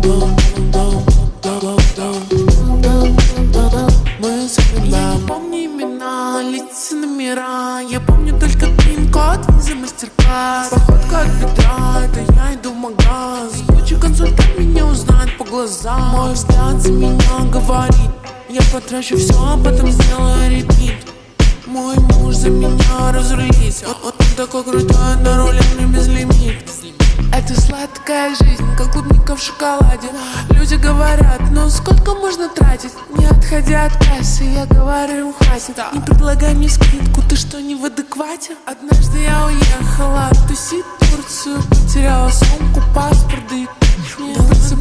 Мы запоминаем. Я не помню имена, лица, номера. Я помню только пин-код, виза, мастер-класс. Походка от бедра, это я иду в магаз. Куча консультант меня узнает по глазам. Мой взгляд за меня говорит: я потрачу все, а потом сделаю репит. Мой муж за меня разрулится. Он такой крутой, на руле мне безлимит. Это сладкая жизнь, как клубника в шоколаде. Люди говорят: ну сколько можно тратить? Не отходя от кассы, я говорю им: хватит. Не предлагай мне скидку, ты что, не в адеквате? Однажды я уехала тусить в Турцию, потеряла сумку, паспорт, да и